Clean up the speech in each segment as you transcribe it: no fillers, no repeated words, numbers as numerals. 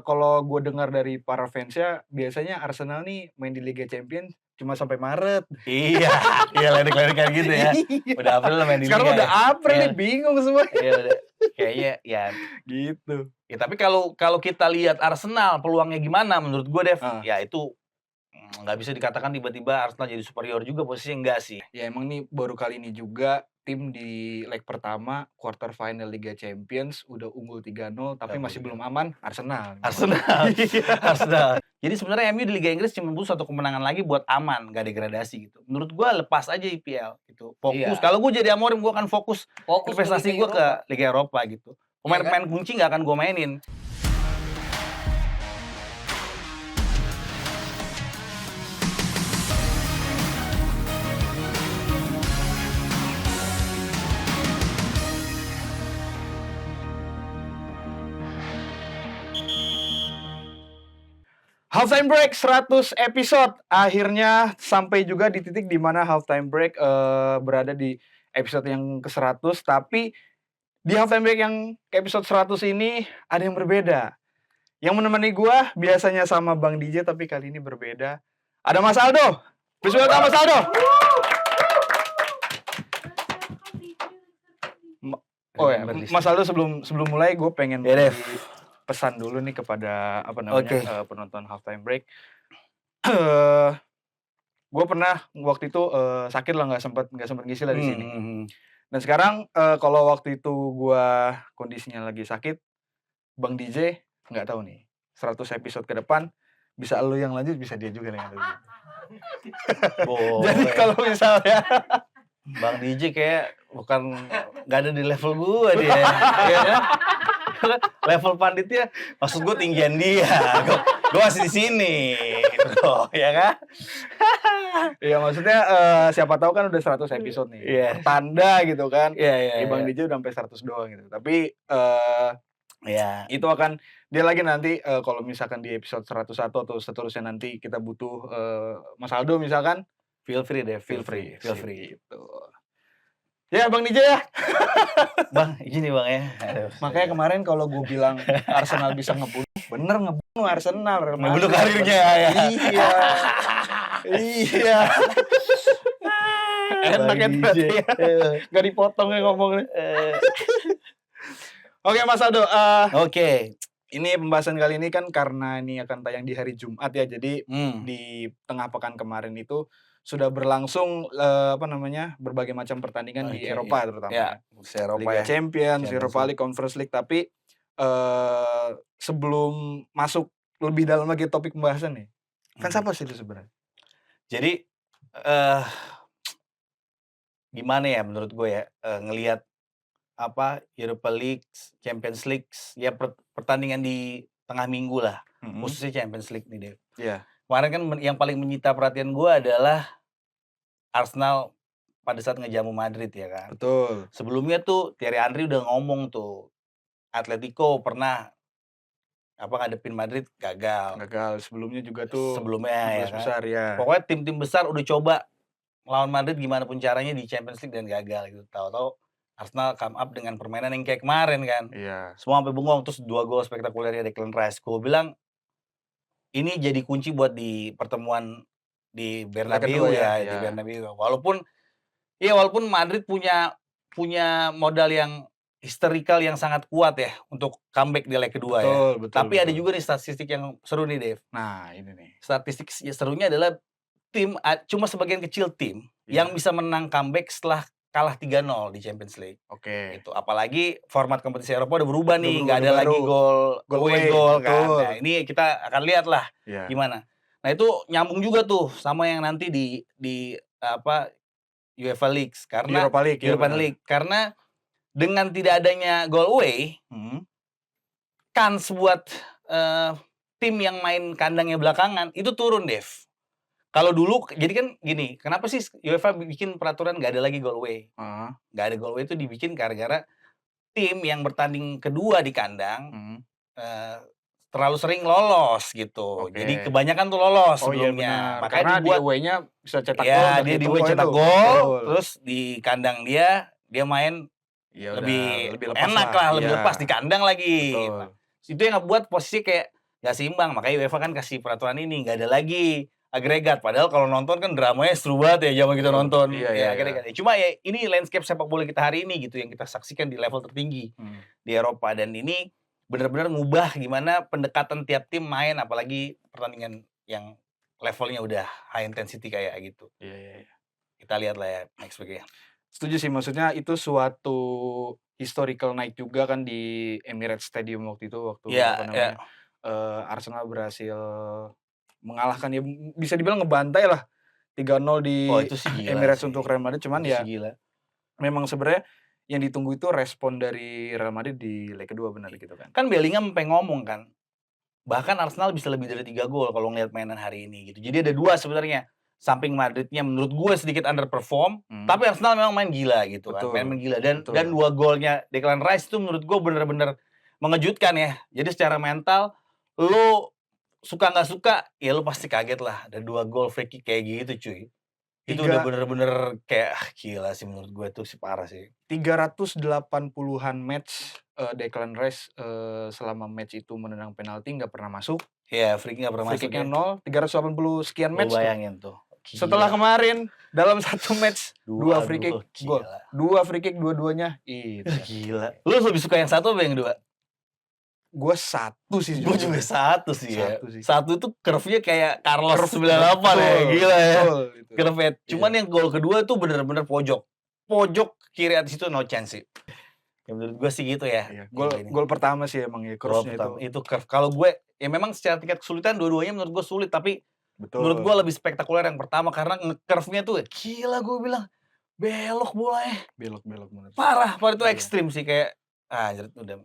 kalau gue dengar dari para fansnya, biasanya Arsenal nih main di Liga Champions cuma sampai Maret. Iya, iya ledek-ledekan gitu ya. Iya. Udah April main di Sekarang Liga udah ya. April Iya. nih, bingung semuanya. Iya udah. Kayaknya ya Gitu. ya tapi kalau kita lihat Arsenal peluangnya gimana menurut gue Dev, Heeh. ya itu nggak bisa dikatakan tiba-tiba Arsenal jadi superior juga, posisinya enggak sih. Ya emang nih baru kali ini juga tim di leg pertama quarter final Liga Champions udah unggul 3-0 tapi masih belum aman Arsenal. Arsenal. Iya. Arsenal. Jadi sebenarnya MU di Liga Inggris cuma butuh 1 kemenangan lagi buat aman, nggak degradasi gitu. Menurut gua lepas aja IPL gitu. Fokus. Iya. Kalau gua jadi Amorim gua akan fokus investasi Liga gua ke Liga Eropa gitu. Pemain-pemain kunci nggak akan gua mainin. Halftime break 100 episode. Akhirnya sampai juga di titik di mana halftime break berada di episode yang ke-100, tapi di halftime break yang ke episode 100 ini ada yang berbeda. Yang menemani gua biasanya sama Bang DJ tapi kali ini berbeda. Ada Mas Aldo. Please welcome Mas Aldo. Oh ya, Mas Aldo sebelum mulai gue pengen pesan dulu nih kepada penonton halftime break. Gue pernah waktu itu sakit lah, nggak sempat ngisi lah di sini. Dan sekarang kalau waktu itu gue kondisinya lagi sakit, Bang DJ nggak tahu nih 100 episode ke depan bisa lu yang lanjut, bisa dia juga yang lanjut. Jadi kalau misalnya Bang DJ kayak bukan nggak ada di level gua dia, ya kan? Level panditnya, maksud gua tinggian dia, gua masih di sini, gitu, ya kan? Iya maksudnya siapa tahu kan udah 100 episode nih, pertanda gitu kan. Iya. Bang DJ udah sampai 100 doang gitu. Tapi ya itu akan dia lagi nanti kalau misalkan di episode 101 atau seterusnya nanti kita butuh Mas Aldo misalkan. Feel free deh, feel free gitu. Ya Bang DJ ya. Bang, izin nih Bang ya. Makanya kemarin kalau gue bilang Arsenal bisa ngebunuh, bener ngebunuh Arsenal. Ngebunuh karirnya ya. Iya. Enak ya berarti ya. Gak dipotong ya ngomongnya. Oke Mas Aldo. Oke. Ini pembahasan kali ini kan karena ini akan tayang di hari Jumat ya. Jadi di tengah pekan kemarin itu sudah berlangsung berbagai macam pertandingan di Eropa terutama. Ya, Eropa Liga Champions, Europa League, Conference League. Tapi sebelum masuk lebih dalam lagi topik pembahasan nih, fans apa sih itu sebenarnya? Jadi gimana ya menurut gue ya ngelihat Europa League, Champions League, ya pertandingan di tengah minggu lah, khususnya Champions League nih Dev. Iya. Kemarin kan yang paling menyita perhatian gue adalah Arsenal pada saat ngejamu Madrid ya kan. Betul. Sebelumnya tuh Thierry Henry udah ngomong tuh, Atletico pernah ngadepin Madrid gagal. Sebelumnya juga tuh. Ya kan. Besar ya. Pokoknya tim-tim besar udah coba lawan Madrid gimana pun caranya di Champions League dan gagal gitu. Tahu-tahu Arsenal come up dengan permainan yang kayak kemarin kan. Iya. Semua sampai bengong, terus 2 gol spektakulernya Declan Rice. Gue bilang ini jadi kunci buat di pertemuan di Bernabeu di Bernabeu. Walaupun Madrid punya modal yang historical yang sangat kuat ya untuk comeback di leg kedua betul, Tapi ada juga nih statistik yang seru nih Dev. Nah ini nih. Statistik serunya adalah cuma sebagian kecil tim yang bisa menang comeback setelah kalah 3-0 di Champions League. Oke. Gitu. Apalagi format kompetisi Eropa udah berubah nih, nggak ada lagi gol kan. Nah, ini kita akan lihat lah gimana. Nah, itu nyambung juga tuh sama yang nanti di UEFA League karena Europa League. Karena dengan tidak adanya goal away, kans buat tim yang main kandangnya belakangan itu turun, Dev. Kalau dulu, jadi kan gini, kenapa sih UEFA bikin peraturan nggak ada lagi goal away? Nggak ada goal away itu dibikin gara-gara tim yang bertanding kedua di kandang terlalu sering lolos gitu. Jadi kebanyakan tuh lolos sebelumnya. Makanya karena di away-nya bisa cetak gol. Ya, dia di away cetak gol, terus di kandang dia main lebih enak lah, lebih lepas di kandang lagi. Itu yang ngebuat posisi kayak nggak seimbang, makanya UEFA kan kasih peraturan ini, nggak ada lagi agregat. Padahal kalau nonton kan dramanya seru banget ya zaman kita Betul. nonton. Iya, Ya iya, agregat. iya. Cuma ya ini landscape sepak bola kita hari ini gitu yang kita saksikan di level tertinggi di Eropa, dan ini benar-benar ngubah gimana pendekatan tiap tim main, apalagi pertandingan yang levelnya udah high intensity kayak gitu. Iya, iya, iya. Kita lihat lah ya next week ya. Setuju sih, maksudnya itu suatu historical night juga kan di Emirates Stadium waktu itu, waktu Iya, apa iya. namanya, Arsenal berhasil mengalahkan, ya bisa dibilang ngebantai lah 3-0 di Oh itu sih gila Emirates sih. untuk Real Madrid. Cuman Itu ya sih gila. memang sebenarnya yang ditunggu itu respon dari Real Madrid di leg kedua, benar gitu kan. Kan Bellingham sampai ngomong kan, bahkan Arsenal bisa lebih dari 3 gol kalau ngelihat mainan hari ini gitu. Jadi ada 2 sebenarnya, samping Madridnya menurut gue sedikit underperform, tapi Arsenal memang main gila gitu kan, Betul, main gila, dan betul. 2 golnya Declan Rice itu menurut gue bener-bener mengejutkan ya. Jadi secara mental, lu suka nggak suka, ya lu pasti kaget lah ada 2 gol free kick kayak gitu cuy. Itu udah bener-bener kayak gila sih menurut gue tuh sih, parah sih. 380-an match Declan Rice selama match itu menendang penalti nggak pernah masuk. Iya, free kick nggak pernah Free masuk kicknya ya. 0, 380 sekian Lu match tuh. bayangin tuh. Gila. Setelah kemarin dalam satu match 2 free kick gol. Gila. 2 free kick dua-duanya itu. Gila. Lu lebih suka yang satu apa yang kedua? Gue 1 sih. Gue juga 1 sih ya. 1 sih. 1 tuh curve-nya kayak Carlos Curve 98 ya. Gila ya. Betul, itu. Curve-nya. Cuman yang gol kedua tuh bener-bener pojok. Pojok kiri atas itu no chance sih. Ya menurut gue sih gitu ya. Iya. Gol pertama sih emang ya curve-nya itu. Itu curve. Kalau gue ya memang secara tingkat kesulitan dua-duanya menurut gue sulit, tapi Betul. menurut gue lebih spektakuler yang pertama karena curve-nya tuh gila, gue bilang belok bolanya. Belok bener. Parah itu ekstrim sih, kayak udah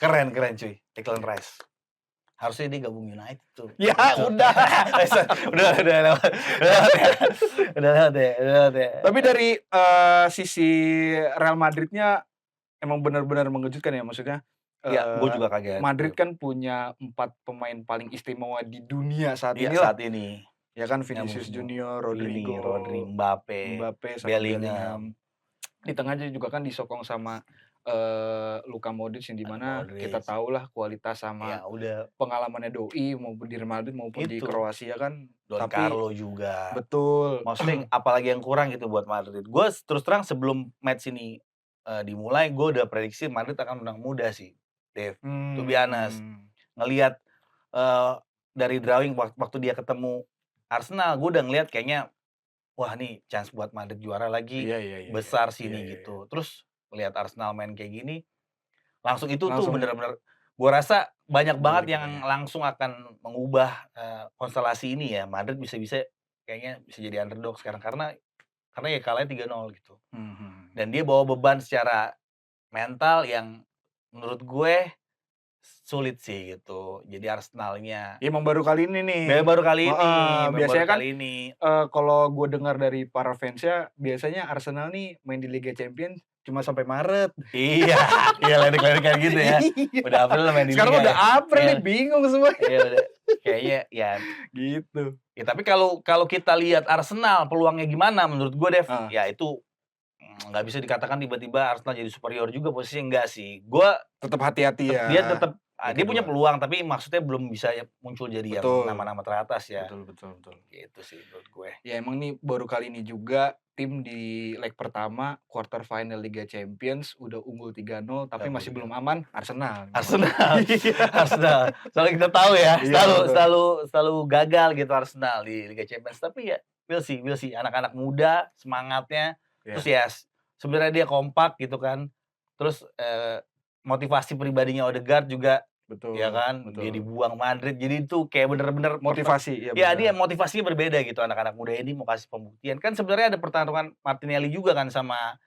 keren cuy, Declan Rice. Harusnya dia gabung United tuh. Ya Gitu. udah. udah lewat ya. Tapi dari sisi Real Madridnya emang benar-benar mengejutkan ya, maksudnya. Iya, gue juga kaget. Madrid kan punya 4 pemain paling istimewa di dunia saat ini saat ini. Ya kan, Vinicius Junior, Rodrigo, Rodri, Mbappe, Bellingham. Di tengahnya juga kan disokong sama Luka Modric, yang dimana kita tahulah kualitas sama pengalamannya doi maupun di Real Madrid maupun di Kroasia kan. Don Carlo juga. Betul. Maksudnya apalagi yang kurang gitu buat Madrid. Gue terus terang sebelum match ini dimulai, gue udah prediksi Madrid akan menang mudah sih, Dev. To be honest. Ngelihat dari drawing waktu dia ketemu Arsenal, gue udah ngeliat kayaknya wah nih chance buat Madrid juara lagi besar sih ini gitu. Terus lihat Arsenal main kayak gini, langsung tuh bener-bener gue rasa banyak banget yang langsung akan mengubah konstelasi ini ya. Madrid bisa-bisa kayaknya bisa jadi underdog sekarang karena ya kalahnya 3-0 gitu. Dan dia bawa beban secara mental yang menurut gue sulit sih gitu. Jadi Arsenalnya emang baru kali ini nih. Biasanya kan kalau gue dengar dari para fansnya, biasanya Arsenal nih main di Liga Champions cuma sampai Maret. Iya, lirik-lirik kayak gitu ya. Udah April main di Liga. Sekarang udah April nih, bingung semua. Iya udah. Kayaknya ya gitu. Ya tapi kalau kita lihat Arsenal peluangnya gimana menurut gue, Dev, ya itu nggak bisa dikatakan tiba-tiba Arsenal jadi superior juga, posisinya enggak sih. Gue tetap hati-hati ya. Dia tetap dia punya peluang, tapi maksudnya belum bisa muncul jadi yang nama-nama teratas ya. Betul. Gitu sih menurut gue. Ya emang nih baru kali ini juga tim di leg pertama quarter final Liga Champions udah unggul 3-0, tapi masih belum aman Arsenal. Arsenal. Soalnya kita tahu ya, selalu gagal gitu Arsenal di Liga Champions. Tapi ya we'll see anak-anak muda semangatnya. Terus ya sebenarnya dia kompak gitu kan. Terus motivasi pribadinya Odegaard juga, ya kan, dia dibuang Madrid, jadi itu kayak bener-bener motivasi. Ya dia motivasinya berbeda gitu, anak-anak muda ini mau kasih pembuktian. Kan sebenarnya ada pertarungan Martinelli juga kan sama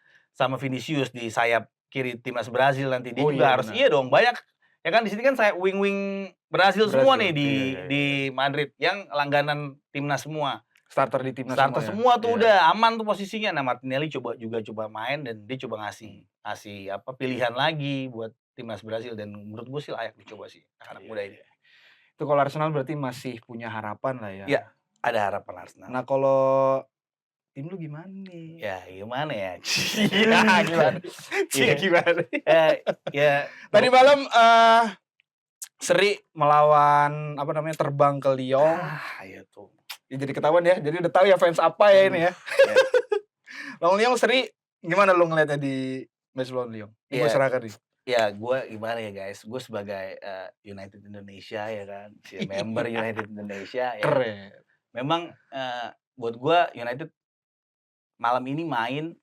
Vinicius di sayap kiri timnas Brazil nanti. Dia juga harus dong, banyak ya kan, di sini kan saya wing Brazil semua nih di Madrid yang langganan timnas semua. Starter di timnas semua tuh udah aman tuh posisinya. Nah, Martinelli coba main dan dia coba ngasih pilihan lagi buat timnas Brazil, dan menurut gue sih layak dicoba sih anak muda ini. Itu kalau Arsenal berarti masih punya harapan lah ya. Iya, ada harapan Arsenal. Nah, kalau tim lu gimana nih? Ya, gimana ya? Gimana? Ya, Tadi malam Seri. melawan apa namanya terbang ke Lyon. Iya tuh. Ya, jadi ketahuan ya. Jadi udah tahu ya fans apa ya ini ya. Ya. Lawan Lyon seri gimana lu ngeliatnya di match lawan Lyon? Ini gue Iya. serahkan nih. Ya gue gimana ya guys, gue sebagai United Indonesia ya kan, si member United Indonesia ya. Keren. Memang buat gue United malam ini main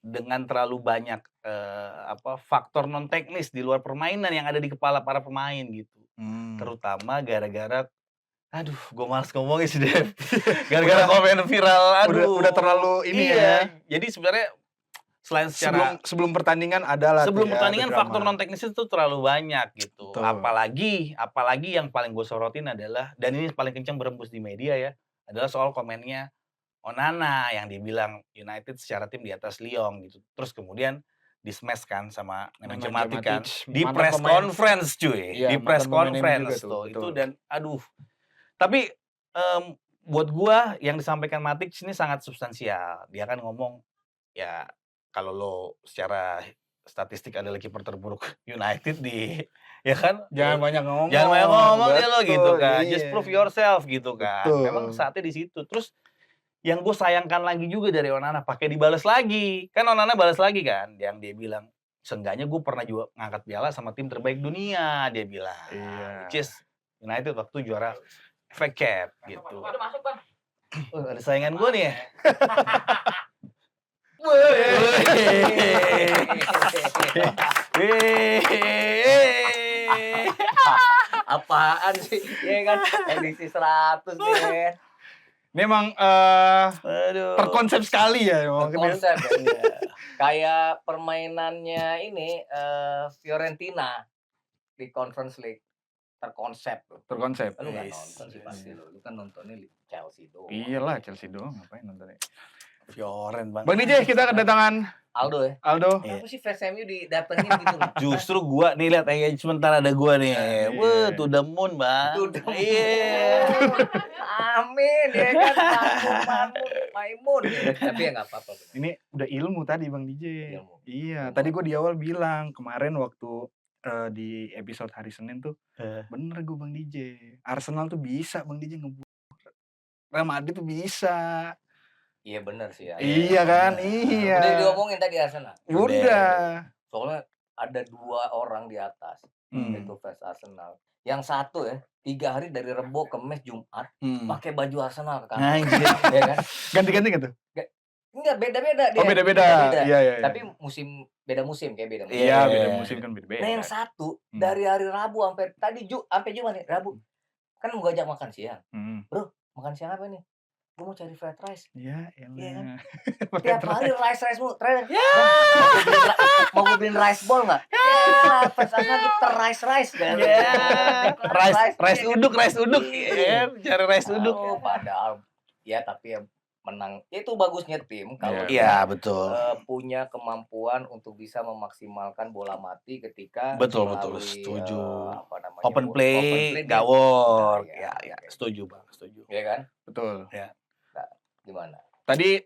dengan terlalu banyak faktor non teknis di luar permainan yang ada di kepala para pemain gitu. Terutama gara-gara aduh, gue males ngomongin sih Dev. Gara-gara komen viral, aduh. Udah terlalu ini iya. ya. Jadi sebenarnya selain secara sebelum pertandingan adalah sebelum tuh ya, pertandingan ada faktor drama. non teknis itu terlalu banyak gitu. Betul. Apalagi yang paling gue sorotin adalah, dan ini paling kencang berembus di media ya, adalah soal komennya Onana yang dibilang United secara tim di atas Lyon gitu. Terus kemudian di-smash kan sama Nemanja Matic kan di mantan press pemain. conference cuy. Iya, Di press mantan pemain MU conference juga tuh, tuh. betul. Itu dan aduh. Tapi buat gua yang disampaikan Matic ini sangat substansial. Dia kan ngomong ya kalau lo secara statistik adalah kiper terburuk United di ya kan Jangan banyak ngomong. jangan banyak ngomong ya lo Betul, gitu kan. iya. Just prove yourself gitu kan. Betul. Memang saatnya di situ. Terus yang gue sayangkan lagi juga dari Onana pakai dibalas lagi. Kan Onana balas lagi kan yang dia bilang seenggaknya gue pernah juga ngangkat piala sama tim terbaik dunia dia bilang. Iya. Which is United waktu juara FA Cup gitu. Udah masuk, Bang. Ada saingan gue nih ya. Apaan sih? Ya kan edisi 100 nih. Memang Aduh. terkonsep sekali ya. Konsep ya. Kayak permainannya ini Fiorentina di Conference League. Terkonsep tuh. Terkonsep. Lu nggak Yes. nonton sih pasti lu. Lu kan nontonnya Chelsea doang. Iyalah Chelsea doang ngapain nontonnya. Fioren bang. Bang DJ kita kedatangan Aldo ya. Aldo. Kenapa sih fans MU didatengin gitu? Justru gua nih lihat engagement ada gua nih. Iya. Wah, to the moon, Bang. To the moon. Iya. Amin ya kan. Maimun. Tapi ya nggak apa-apa. bener. Ini udah ilmu tadi Bang DJ. Ilmu. Iya, Ilmu. tadi gue di awal bilang kemarin waktu di episode hari Senin tuh bener gue Bang DJ. Arsenal tuh bisa Bang DJ ngebuat Real Madrid tuh bisa. Iya benar sih ya. Iya kan? Iya. Udah diomongin tadi Arsenal. Udah. Soalnya ada 2 orang di atas. Itu fans Arsenal. Yang satu ya 3 hari dari Rebo, Kamis, Jumat pakai baju Arsenal ke kantor. Anjir. Ya kan? Ganti-ganti gitu. Enggak beda-beda dia. Oh beda-beda. Iya iya. Tapi beda musim kayak beda musim. Iya Iya. beda musim kan beda-beda. Nah yang satu dari hari Rabu sampai tadi sampai Jumat nih Rabu kan mau ajak makan siang. Bro makan siang apa nih? Gue mau cari fried rice. Iya Iya kan? elah. Tiap hari rice mulu. Mau gue beliin rice ball nggak? Ya, pas lagi rice kan. Rice uduk. Iya, cari rice uduk. Oh, padahal ya tapi ya menang. Itu bagusnya tim kalau Iya, betul. punya kemampuan untuk bisa memaksimalkan bola mati ketika Betul, melalui, setuju. open play gawor. dia. Ya, setuju, Bang, setuju. Ya kan? Betul. Gimana? Tadi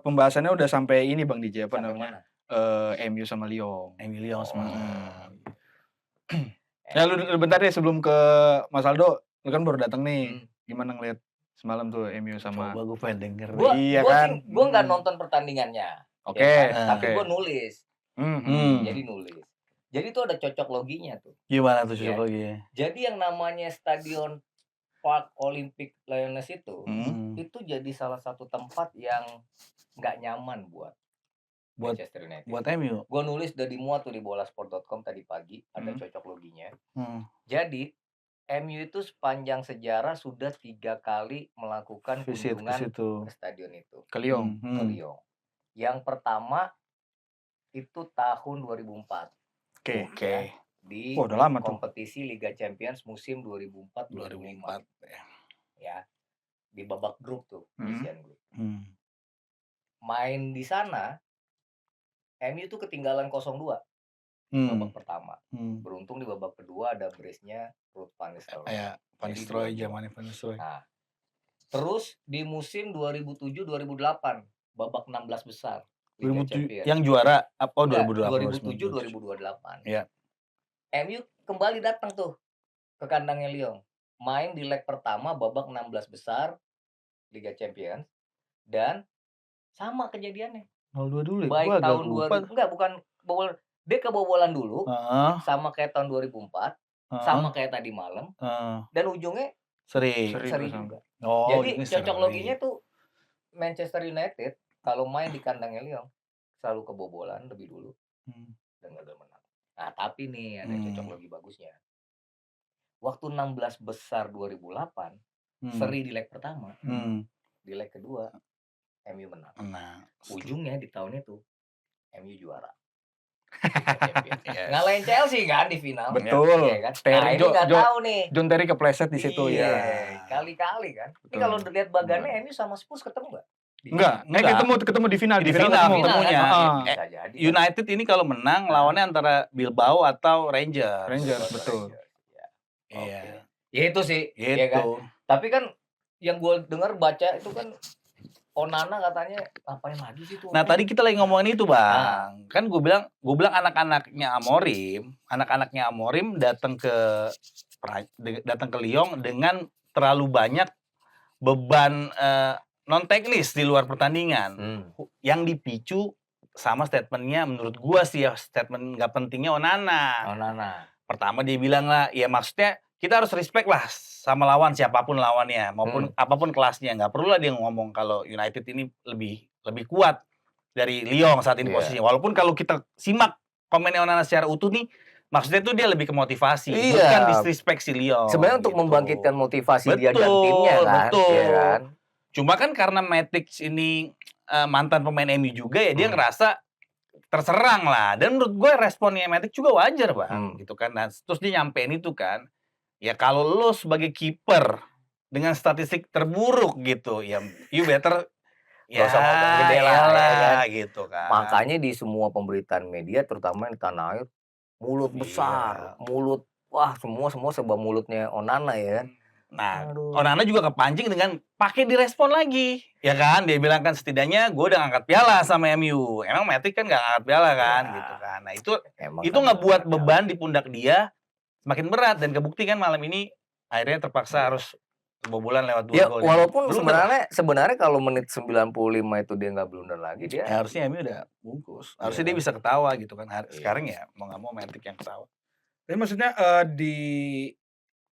pembahasannya udah sampai ini Bang DJ apa Sampai namanya? mana? MU sama Lyon. Emilio semangat. Ya lu bentar deh sebelum ke Mas Aldo, lu kan baru datang nih. Gimana ngeliat semalam tuh MU sama Coba gue pengen denger. Iya kan? Gue nggak nonton pertandingannya. Oke, ya kan? Tapi oke. gue nulis. Hmm. Jadi nulis. Jadi itu ada cocok loginya tuh. Gimana tuh Iya. psikologinya? Jadi yang namanya Stadion Park Olympic Lyonnais itu jadi salah satu tempat yang nggak nyaman buat Manchester United. Buat MU. Gue nulis udah dimuat tuh di bolasport.com tadi pagi, ada cocok loginya. Jadi MU itu sepanjang sejarah sudah 3 kali melakukan Visit ke kunjungan situ. ke stadion itu. Ke Lyon. Ke Lyon. Yang pertama itu tahun 2004 Oke. di Wah, udah lama tuh. kompetisi Liga Champions musim 2004-2005 ya di babak grup tuh Asian Group. Main di sana MU tuh ketinggalan 0-2 babak pertama. Beruntung di babak kedua ada brace-nya Ruud van Nistelrooy. Kayak Van Nistelrooy, zamannya Van Nistelrooy. Nah, terus di musim 2007-2008 babak 16 besar Liga 2007 Champions. yang juara apa? Oh, Enggak, 2008. 2007-2028. Iya. MU kembali datang tuh ke kandangnya Lyon. Main di leg pertama babak 16 besar Liga Champions dan sama kejadiannya. 0-2 dulu ya? Gua Baik agak tahun lupa. 2000 enggak bukan dia kebobolan dulu Heeh, sama kayak tahun 2004, heeh, sama kayak tadi malam heeh. dan ujungnya Seri. seri sama. juga. Oh, Jadi ini cocok seri. loginya tuh Manchester United kalau main di kandangnya Lyon selalu kebobolan lebih dulu dan gagal menang. Nah, tapi nih ada cocok logi bagusnya. Waktu 16 besar 2008, seri di leg pertama, di leg kedua MU menang. Ujungnya di tahun itu MU juara. Ngalahin Chelsea kan di final. Betul. Iya kan? Nah, ini nggak tahu nih. John Terry kepleset di situ Iya, ya. kali-kali kan. Ini Betul. kalau lihat bagannya MU sama Spurs ketemu nggak? Enggak, ketemu di final. Di final ketemunya. Kan? Bisa jadi. United ini kalau menang lawannya antara Bilbao atau Rangers. Rangers, betul. Iya. Ya itu sih, Gitu. ya kan. Tapi kan yang gue dengar baca itu kan Onana katanya ngapain lagi sih tuh. Nah, tadi kita lagi ngomongin itu, Bang. Kan gue bilang anak-anaknya Amorim datang ke Lyon dengan terlalu banyak beban non teknis di luar pertandingan yang dipicu sama statementnya menurut gua sih ya, statement nggak pentingnya Onana. Pertama dia bilang lah, ya maksudnya kita harus respect lah sama lawan siapapun lawannya maupun apapun kelasnya, nggak perlu lah dia ngomong kalau United ini lebih kuat dari Lyon saat ini posisinya. Walaupun kalau kita simak komennya Onana secara utuh nih, maksudnya tuh dia lebih ke motivasi, bukan disrespect si Lyon. Sebenarnya untuk gitu. membangkitkan motivasi dia dan timnya kan. Betul. Ya kan? Cuma kan karena Matic ini mantan pemain MU juga ya, dia ngerasa terserang lah. Dan menurut gue responnya Matic juga wajar, Bang. Gitu kan. Nah, terus dia nyampein itu kan, ya kalau lo sebagai kiper dengan statistik terburuk gitu, ya you better ya gede lah ya, gitu kan. Makanya di semua pemberitaan media terutama di tanah air mulut besar, mulut wah semua serba mulutnya Onana ya. Nah, Onana juga kepancing dengan pakai direspon lagi, ya kan? Dia bilang kan setidaknya gue udah ngangkat piala sama MU. Emang Matic kan nggak ngangkat piala kan, gitu kan? Nah itu ngebuat beban di pundak dia semakin berat dan kebukti kan malam ini akhirnya terpaksa harus kebobolan lewat 2 gol. Walaupun sebenarnya kalau menit 95 itu dia nggak blunder lagi dia. Ya, harusnya MU udah bungkus. Harusnya dia bisa ketawa gitu kan. Sekarang ya mau nggak mau Matic yang ketawa. Tapi maksudnya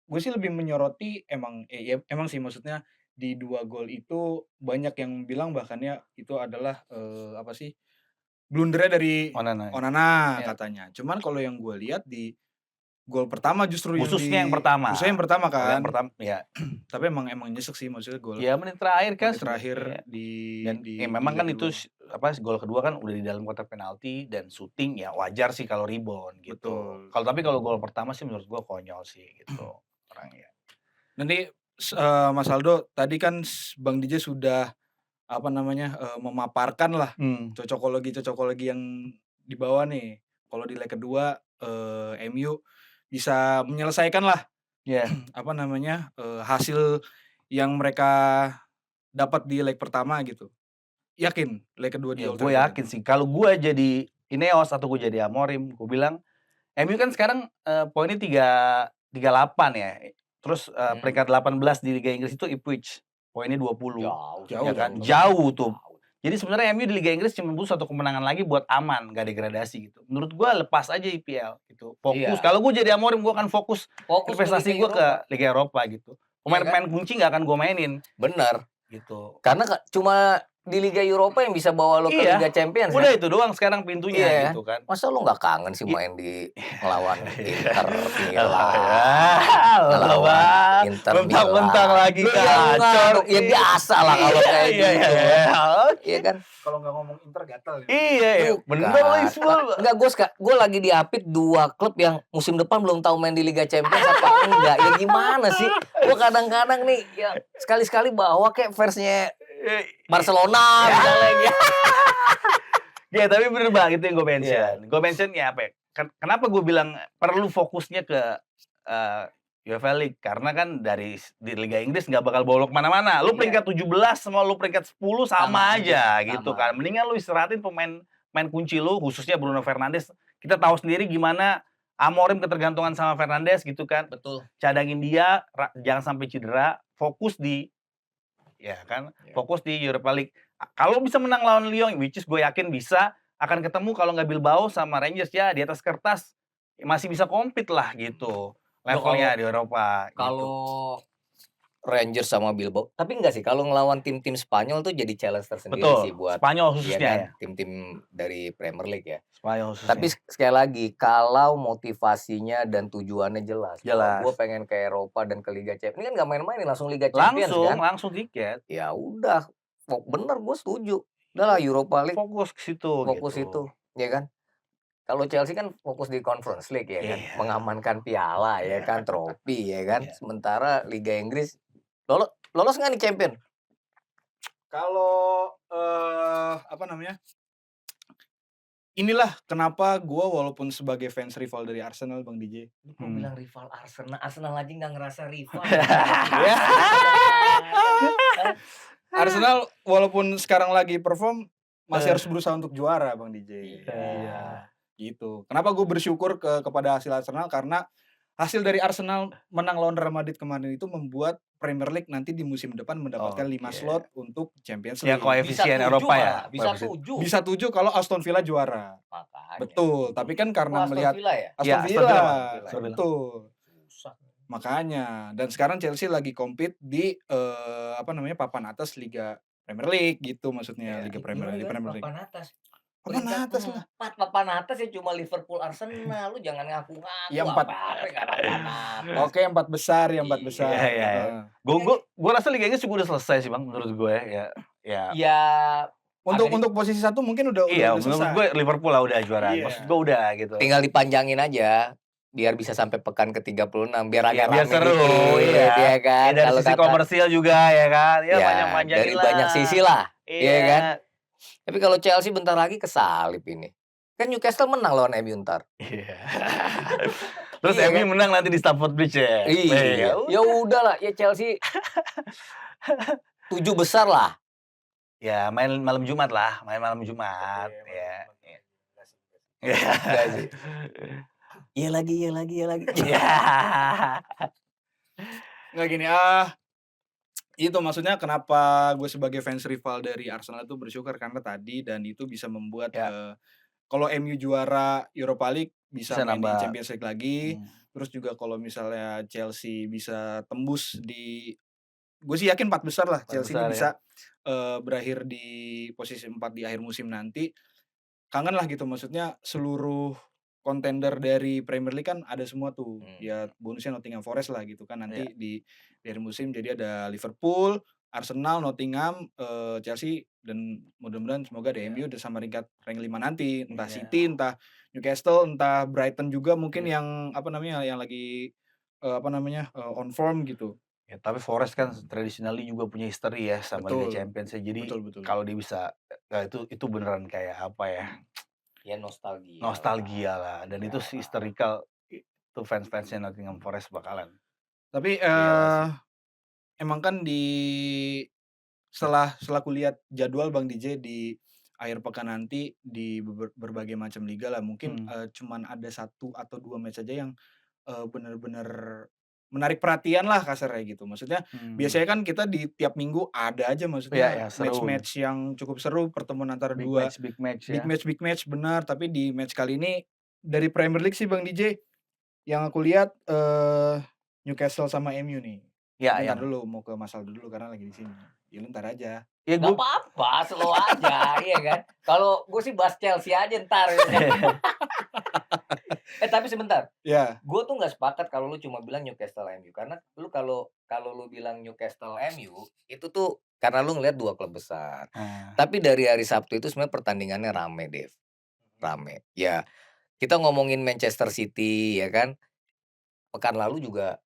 gue sih lebih menyoroti emang sih maksudnya di 2 gol itu banyak yang bilang bahkannya itu adalah blundernya dari Onana katanya. Cuman kalau yang gue lihat di gol pertama justru khususnya yang pertama kan. Yang pertama ya. Tapi emang nyesek sih maksudnya gol. Ya menit terakhir kan. Memang kan itu gol kedua kan udah di dalam kotak penalti dan syuting ya wajar sih kalau rebound gitu. Tapi kalau gol pertama sih menurut gua konyol sih gitu orangnya. Nanti Mas Aldo tadi kan Bang DJ sudah memaparkan lah cocokologi yang dibawa nih. Kalau di leg kedua MU bisa menyelesaikan lah hasil yang mereka dapat di leg pertama gitu. Yakin leg kedua dia? Gue yakin sih. Kalau gue jadi Ineos atau gue jadi Amorim, gue bilang MU kan sekarang poinnya 38 ya. Terus peringkat 18 di Liga Inggris itu Ipswich, poinnya 20. Jauh tuh. Jadi sebenarnya MU di Liga Inggris cuma butuh 1 kemenangan lagi buat aman, gak degradasi gitu. Menurut gue lepas aja IPL gitu. Fokus. Kalau gue jadi Amorim gue akan fokus investasi gue ke Liga Eropa gitu. Pemain-pemain kunci gak akan gue mainin. Bener. Gitu. Karena cuma di Liga Eropa yang bisa bawa lo ke Liga Champions. Udah itu doang sekarang pintunya gitu kan. Masa lo gak kangen sih main di ngelawan Inter Milan. Bentang-bentang lagi kacor. Ya biasa lah kalau kayak gitu. Iya kan? Kalau nggak ngomong Inter gatel. Iya, bener lah Ismail. Enggak, gue lagi diapit 2 klub yang musim depan belum tahu main di Liga Champions apa enggak. Ya gimana sih? Gue kadang-kadang nih ya sekali-sekali bawa kayak versinya Barcelona misalnya. Ya tapi bener banget itu yang gue mention. Gue mention ya apa ya? Kenapa gue bilang perlu fokusnya ke UEFA League? Karena kan di Liga Inggris nggak bakal bolok mana-mana. Lu peringkat 17 sama lu peringkat 10 sama aja gitu kan. Mendingan lu istirahatin pemain kunci lu, khususnya Bruno Fernandes. Kita tahu sendiri gimana Amorim ketergantungan sama Fernandes gitu kan. Betul. Cadangin dia, jangan sampai cedera, fokus di fokus di Europa League. Kalau bisa menang lawan Lyon, which is gue yakin bisa, akan ketemu kalau nggak Bilbao sama Rangers ya di atas kertas masih bisa compete lah gitu levelnya di Eropa. Gitu. Kalau Rangers sama Bilbao, tapi enggak sih kalau ngelawan tim-tim Spanyol tuh jadi challenge tersendiri Betul, sih buat Spanyol iya khususnya kan, ya. tim-tim dari Premier League ya. Spanyol Tapi khususnya. sekali lagi kalau motivasinya dan tujuannya jelas, Jelas. gue pengen ke Eropa dan ke Liga Champions. Ini kan nggak main-main nih, langsung Liga Champions kan. Langsung tiket. Ya udah, bener gue setuju. Udah lah Europa League Fokus ke situ fokus gitu. itu, ya kan. Kalau Chelsea kan fokus di Conference League ya kan, Iya. mengamankan piala ya Iya. kan, trofi ya kan. Iya. Sementara Liga Inggris lolos nggak nih champion? Kalau apa namanya? Inilah kenapa gue walaupun sebagai fans rival dari Arsenal Bang DJ. Lu kok bilang rival Arsenal aja nggak ngerasa rival. Arsenal walaupun sekarang lagi perform masih harus berusaha untuk juara Bang DJ. Iya. Gitu. Kenapa gue bersyukur kepada hasil Arsenal karena hasil dari Arsenal menang lawan Real Madrid kemarin itu membuat Premier League nanti di musim depan mendapatkan 5 slot untuk Champions League. Yang koefisien Eropa ya. Bisa 7. Bisa 7 kalau Aston Villa juara. Makanya. Betul, tapi kan karena melihat Aston Villa ya? Aston Iya, Villa, Aston Villa. betul. Susah. Makanya dan sekarang Chelsea lagi compete di papan atas Liga Premier League gitu maksudnya, Liga Premier League. Papan atas. Papan atas lah. Papan atas ya cuma Liverpool, Arsenal. Lu jangan ngaku-ngaku. Ya, 4. Oke, 4 besar, yang 4 besar. Iya. Gue rasa Liga Inggris juga udah selesai sih Bang menurut gue ya. Ya untuk posisi 1 mungkin udah menurut selesai. gue Liverpool lah udah juara. Iya. Maksud gue udah gitu. tinggal dipanjangin aja biar bisa sampai pekan ke-36 biar agak biar rame seru, gitu, iya. ya kan. Dari Kalau sisi komersial juga ya kan. Ya, panjang-panjangin dari lah. banyak sisi lah, Iya. ya kan. Tapi kalau Chelsea bentar lagi kesalip ini. Kan Newcastle menang lawan MU ntar. Iya. Terus Iya, MU menang nanti di Stamford Bridge ya. Iya. Ya udahlah, ya Chelsea 7 besar lah. Ya main malam Jumat lah, main malam Jumat. Ya. Enggak sih. Iya lagi. Ya. Nggak gini, itu maksudnya kenapa gue sebagai fans rival dari Arsenal itu bersyukur karena tadi dan itu bisa membuat kalau MU juara Europa League bisa main di Champions League lagi. Terus juga kalau misalnya Chelsea bisa tembus di, gue sih yakin 4 besar lah Chelsea ini bisa berakhir di posisi 4 di akhir musim nanti. Kangen lah gitu, maksudnya seluruh kontender dari Premier League kan ada semua tuh. Ya bonusnya Nottingham Forest lah gitu kan nanti di akhir musim. Jadi ada Liverpool, Arsenal, Nottingham, Chelsea dan mudah-mudahan semoga ada MU udah sama rank 5 nanti. Entah City, entah Newcastle, entah Brighton juga mungkin yang yang lagi on form gitu. Ya, tapi Forest kan traditionally juga punya history ya sama Liga Champions ya. Jadi kalau dia bisa itu beneran kayak apa ya? Ya nostalgia. Nostalgia lah dan itu historical itu fans-fansnya Nottingham Forest bakalan. Tapi emang kan setelah kulihat jadwal Bang DJ di akhir pekan nanti di berbagai macam liga lah mungkin cuman ada 1 atau 2 match aja yang benar-benar menarik perhatian lah kasarnya gitu. Maksudnya biasanya kan kita di tiap minggu ada aja maksudnya match-match yang cukup seru, pertemuan antara big dua big match benar, tapi di match kali ini dari Premier League sih Bang DJ yang aku lihat Newcastle sama MU nih. Ya, ntar dulu mau ke Mas Aldo dulu karena lagi di sini. Ya lu ntar aja. Ya Gak apa-apa, slow aja, iya kan. Kalau gue sih bahas Chelsea aja ntar. Tapi sebentar. Ya. Gue tuh nggak sepakat kalau lu cuma bilang Newcastle MU karena lu kalau lu bilang Newcastle MU itu tuh karena lu ngeliat 2 klub besar. Tapi dari hari Sabtu itu sebenarnya pertandingannya rame, Dev. Rame. Ya, kita ngomongin Manchester City ya kan. Pekan lalu juga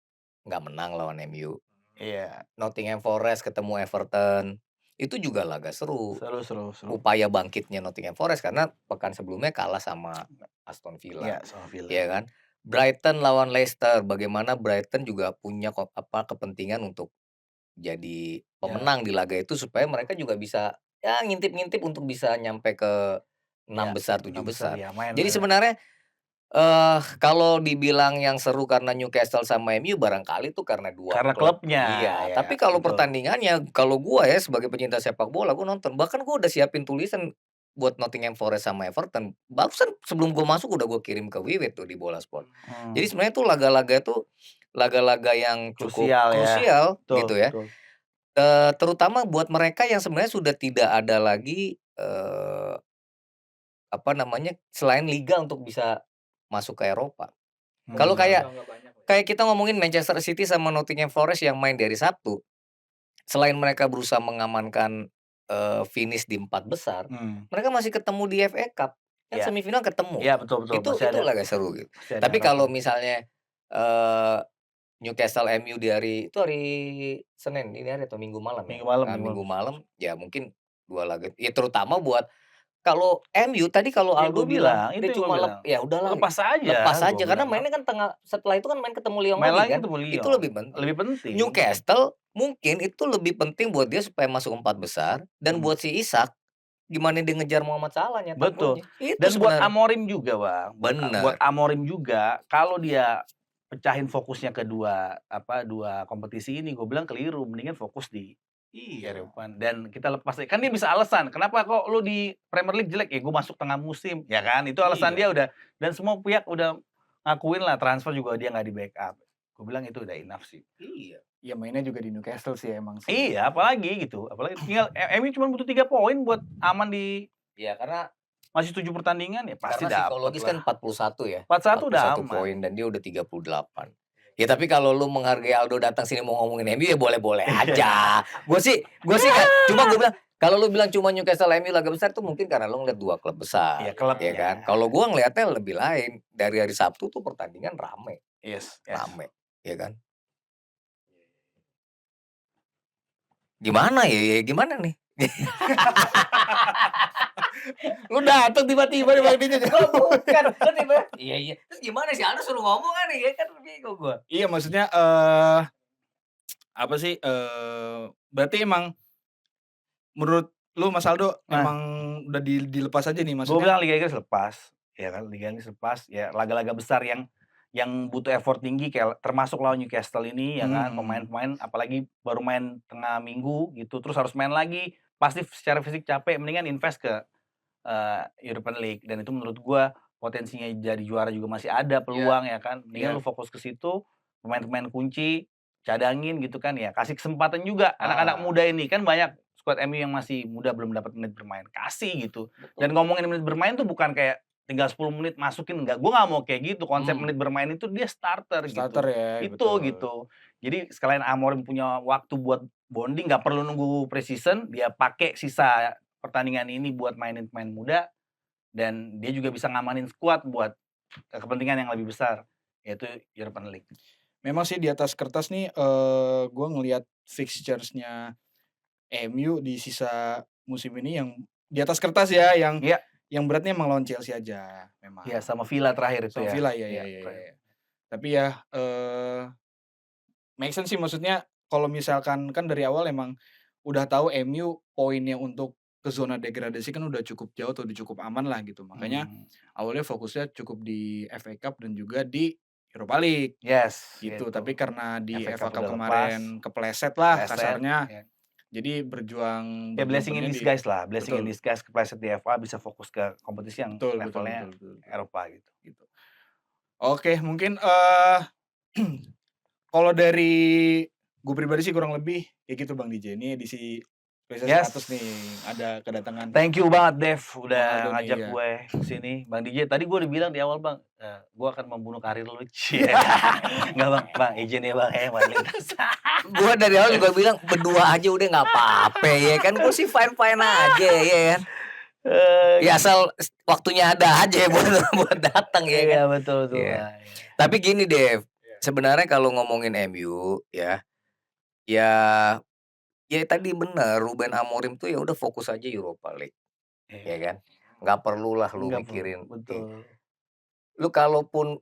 nggak menang lawan MU. Iya. Nottingham Forest ketemu Everton. Itu juga laga seru. Seru. Upaya bangkitnya Nottingham Forest karena pekan sebelumnya kalah sama Aston Villa. Iya, sama Villa. Iya kan? Brighton lawan Leicester. Bagaimana Brighton juga punya kepentingan untuk jadi pemenang di laga itu supaya mereka juga bisa ya ngintip-ngintip untuk bisa nyampe ke 6 besar, 7 besar. Ya, jadi sebenarnya Kalau dibilang yang seru karena Newcastle sama MU barangkali tuh karena 2 Karena klub. klubnya, Iya, ya, tapi kalau betul. pertandingannya, kalau gua ya sebagai pecinta sepak bola, gua nonton. Bahkan gua udah siapin tulisan buat Nottingham Forest sama Everton. Barusan sebelum gua masuk udah gua kirim ke Wiwit tuh di Bola Sport. Jadi sebenarnya tuh laga-laga tuh laga-laga yang cukup Krusial ya. krusial Betul, gitu ya. betul. Terutama buat mereka yang sebenarnya sudah tidak ada lagi, selain liga untuk bisa masuk ke Eropa. Kalau kayak kayak kita ngomongin Manchester City sama Nottingham Forest yang main dari Sabtu, selain mereka berusaha mengamankan, finish di 4 besar, mereka masih ketemu di FA Cup, kan Iya. semifinal ketemu. Iya, betul, Itu masih ada. laga seru gitu. Masih ada Tapi kalau harapan. misalnya, eee, Newcastle MU di hari Senin ini hari atau Minggu malam ya? Minggu malam, Nah, minggu Minggu malam. malam ya mungkin 2 laga ya terutama buat kalau MU tadi kalau Ya gua Aldo bilang bilang, itu dia yang gua cuma bilang. ya udahlah Lepas aja, lepas gua aja karena bilang. mainnya kan setelah itu kan main ketemu Lyon Main lagi lagi kan, ketemu itu Lyon. lebih penting. Lebih penting. Newcastle mungkin itu lebih penting buat dia supaya masuk 4 besar dan buat si Isak gimana dia ngejar Mohamed Salah nyetak Betul. golnya. Itu Dan buat sebenarnya. Amorim juga, Bang. Buat Bener. Amorim juga, kalau dia pecahin fokusnya ke dua kompetisi ini, gue bilang keliru. Mendingan fokus di Eropa. Dan kita lepas kan dia bisa alasan, "Kenapa kok lu di Premier League jelek?" "Ya gue masuk tengah musim." Ya kan? Itu alasan dia udah, dan semua pihak udah ngakuin lah, transfer juga dia nggak di-backup. Gue bilang itu udah enough sih. Iya. Ya mainnya juga di Newcastle sih emang sih. Iya, apalagi gitu. Apalagi tinggal MU cuma butuh 3 poin buat aman di Iya, karena masih 7 pertandingan ya pasti karena dapat psikologis lah. kan 41 ya. 41 udah 41 aman. poin dan dia udah 38. Ya tapi kalau lu menghargai Aldo datang sini mau ngomongin MU ya boleh-boleh aja. Gue sih kan cuma gue bilang kalau lu bilang cuma Newcastle MU laga besar tuh mungkin karena lu ngeliat 2 klub besar. Iya, klubnya. Ya kan? Kalau gua ngelihatnya lebih lain. Dari hari Sabtu tuh pertandingan rame, Yes. rame, ya kan? Gimana ya? Gimana nih? Lu datang tiba-tiba di Bang DJ. Bukan, kan tiba iya. Terus gimana sih Aldo suruh ngomong kan ya kan bingung gua. Iya maksudnya apa sih berarti emang menurut lu Mas Aldo emang udah dilepas aja nih Gue maksudnya? bilang Liga Inggris lepas, ya kan, Liga Inggris lepas, ya laga-laga besar yang butuh effort tinggi kayak termasuk lawan Newcastle ini ya kan, pemain-pemain apalagi baru main tengah minggu gitu, terus harus main lagi, pasti secara fisik capek, mendingan invest ke European League, dan itu menurut gua potensinya jadi juara juga masih ada peluang ya kan, mendingan lu fokus ke situ, pemain-pemain kunci, cadangin gitu kan ya, kasih kesempatan juga anak-anak muda ini, kan banyak squad MU yang masih muda belum dapat menit bermain, kasih gitu. Dan ngomongin menit bermain tuh bukan kayak tinggal 10 menit masukin, enggak, gua nggak mau kayak gitu, konsep menit bermain itu dia starter gitu. Starter ya, Itu betul. gitu. Jadi sekalian Amorim punya waktu buat bonding, nggak perlu nunggu preseason, dia pakai sisa pertandingan ini buat mainin pemain muda, dan dia juga bisa ngamanin skuad buat kepentingan yang lebih besar, yaitu European League. Memang sih di atas kertas nih gua ngelihat fixtures-nya MU di sisa musim ini yang di atas kertas ya, Iya. yang beratnya emang lawan Chelsea aja memang. Iya, sama Villa terakhir itu Sama ya. Villa ya. Terakhir. Tapi ya make sense sih, maksudnya kalau misalkan kan dari awal emang udah tahu MU poinnya untuk ke zona degradasi kan udah cukup jauh atau udah cukup aman lah gitu. Makanya awalnya fokusnya cukup di FA Cup dan juga di Europa League Yes, gitu. gitu. Tapi karena di FA FA Cup Cup udah kemarin kepleset lah kasarnya. ya. Jadi berjuang Ya blessing in penuhnya disguise lah, blessing in betul. disguise kepleset di FA bisa fokus ke kompetisi yang Betul. levelnya Eropa gitu. Oke, mungkin kalau dari gue pribadi sih kurang lebih kayak gitu Bang DJ. Ini edisi spesial 100 nih, ada kedatangan. Thank you banget Dev udah Aldo nih, ngajak iya. gue kesini. Bang DJ, tadi gue udah bilang di awal Bang, gue akan membunuh karir lu. Cie. Enggak Bang, izin ya Bang, Gua dari awal juga bilang berdua aja udah nggak apa-apa ya kan, gue sih fine-fine aja ya kan. Ya asal waktunya ada aja buat datang ya kan. Iya betul. Iya. Tapi gini Dev, sebenarnya kalau ngomongin MU ya tadi bener Ruben Amorim tuh ya udah fokus aja Europa League, ya kan. Nggak perlulah lu mikirin. Betul. Lu kalaupun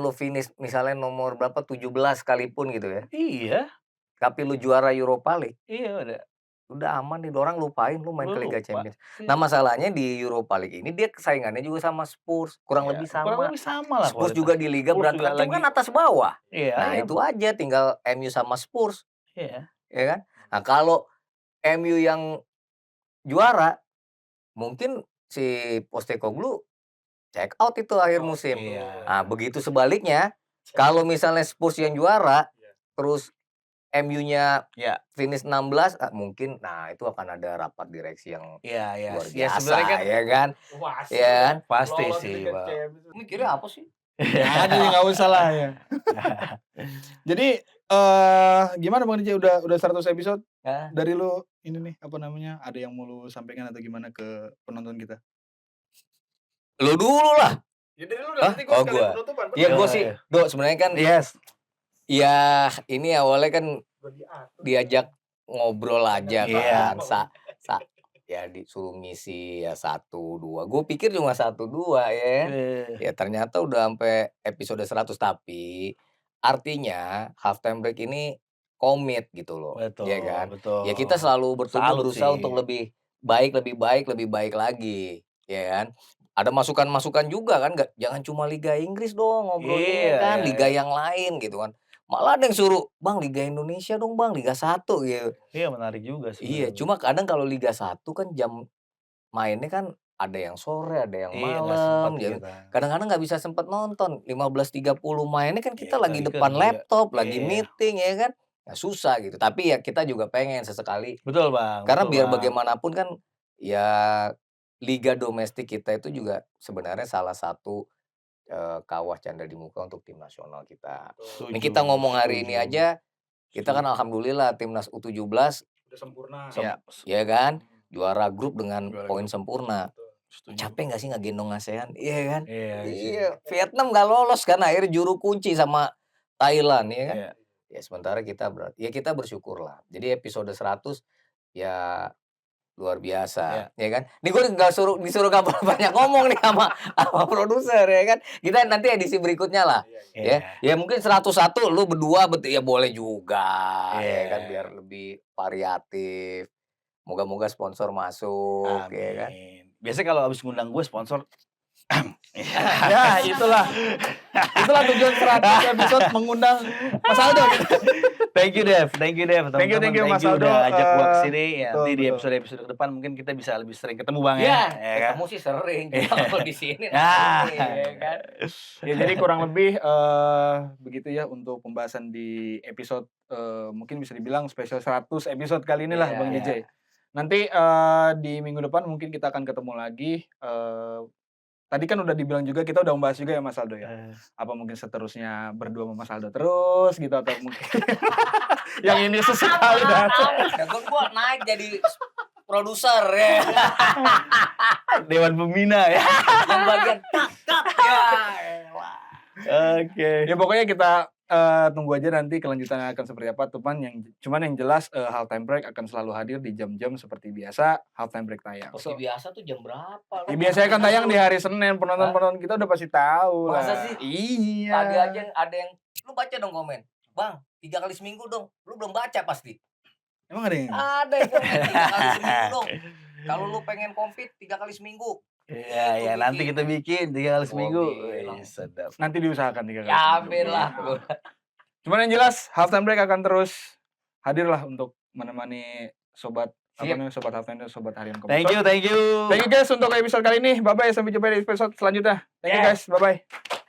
lu finish misalnya nomor berapa 17 sekalipun gitu ya. Iya. Tapi lu juara Europa League. Iya udah aman nih, orang lupain lu main ke Lu Liga lupa. Champions. Nah, masalahnya di Europa League ini dia saingannya juga sama Spurs, kurang Iya, lebih kurang sama. lebih sama lah Spurs juga kualitasnya. di Liga Spurs juga berantakan, cuma kan lagi atas bawah. iya, Nah, iya, itu aja tinggal MU sama Spurs, iya. ya kan? Nah, kalau MU yang juara, mungkin si Postecoglou check out itu akhir musim. Iya. Nah, begitu sebaliknya, kalau misalnya Spurs yang juara, terus MU-nya Iya. finish 16, mungkin itu akan ada rapat direksi yang Iya, iya. luar Ya biasa, sebenarnya kan ya kan? Ya kan? pasti sih, Bang. Mikirnya apa sih? Jadi nggak usah lah ya. Jadi gimana Bang DJ, udah 100 episode Hah? dari lu ini nih apa namanya, ada yang mau lu sampaikan atau gimana ke penonton kita? Lu dulu lah. Ya dari lu Hah? nanti Oh, sekalian gua. penutupan. Iya, bener. gue sih, sebenarnya kan Yes. ya ini awalnya kan diajak ngobrol aja Iya. kan. Ya disuruh ngisi ya 1, 2. Gue pikir cuma 1, 2 ya. Ya ternyata udah sampai episode 100, tapi artinya halftime break ini komit gitu loh. Betul, Ya kan? betul. Ya kita selalu bertumbuh Salut berusaha sih. untuk lebih baik lagi, ya kan? Ada masukan-masukan juga kan, jangan cuma Liga Inggris dong ngobrolnya Iya, kan, iya, liga iya. yang lain gitu kan. Malah ada yang suruh, "Bang, Liga Indonesia dong, Bang, Liga 1," gitu. Iya, menarik juga sih. Iya, cuma kadang kalau Liga 1 kan jam mainnya kan ada yang sore, ada yang Iya, nggak sempat malam, jadi kita. kadang-kadang nggak bisa sempet nonton. 15.30 mainnya kan kita Iya, lagi kita depan kerja. laptop, lagi Iya. meeting ya kan. Ya susah gitu, tapi ya kita juga pengen sesekali. Betul, Bang. Karena betul, biar Bang. bagaimanapun kan ya liga domestik kita itu juga sebenarnya salah satu kawah canda di muka untuk tim nasional kita. Ini Setuju, kita ngomong hari ini setuju. aja, kita kan alhamdulillah timnas U17 Udah sempurna. Iya. ya kan, juara grup dengan Juara poin grup. sempurna. Setuju. Capek nggak sih ngegendong ASEAN? Iya kan? Iya, Iya, Vietnam nggak lolos kan akhirnya juru kunci sama Thailand ya kan? Iya. Ya sementara kita kita bersyukur lah. Jadi episode 100 ya luar biasa, ya kan? Nih gue disuruh nggak banyak ngomong nih sama produser ya kan. Kita nanti edisi berikutnya lah. Iya. Ya mungkin 101 lu berdua ya boleh juga, ya kan, Iya. biar lebih variatif. Moga-moga sponsor masuk, ya kan. Amin. Biasanya kalau habis ngundang gue sponsor Ya, itulah tujuan 100 episode mengundang Mas Aldo. Thank you, Dev. Thank you, teman-teman. Mas Aldo, udah ajak gua ke sini. Ya, betul, nanti di betul. episode-episode ke depan mungkin kita bisa lebih sering ketemu, Bang, Iya, ya kan? ketemu sih sering. Kalau di sini Ah. ya kan. Ya jadi kurang lebih begitu ya untuk pembahasan di episode mungkin bisa dibilang spesial 100 episode kali ini lah Iya, Bang iya. DJ. Nanti di minggu depan mungkin kita akan ketemu lagi. Tadi kan udah dibilang juga, kita udah membahas juga ya Mas Aldo ya. Apa mungkin seterusnya berdua sama Mas Aldo terus gitu, atau mungkin yang ini sesekali datang. Ya gua naik jadi produser ya. Dewan Pembina ya. Yang bagian cut ya. Oke. Ya pokoknya kita tunggu aja nanti kelanjutannya akan seperti apa. Cuman yang jelas halftime break akan selalu hadir di jam-jam seperti biasa halftime break tayang. Seperti biasa tuh jam berapa? Ya biasanya kan tayang di hari Senin, penonton kita udah pasti tahu lah. Masa sih? Iya. Tadi aja ada yang, lu baca dong komen. Bang, 3 kali seminggu dong. Lu belum baca pasti. Emang ada yang? Ada yang komen 3 kali seminggu dong. Kalau lu pengen compete 3 kali seminggu. Iya, Itu ya nanti bikin. kita bikin 3 kali seminggu. bilang. Wih, sedap. Nanti diusahakan 3 kali. Ya seminggu. amin lah. Cuman yang jelas halftime break akan terus hadir lah untuk menemani sobat apa Sip. namanya, sobat halftime dan sobat harian kompas. Thank you. Thank you guys untuk episode kali ini. Bye bye, sampai jumpa di episode selanjutnya. Thank you guys. Bye bye.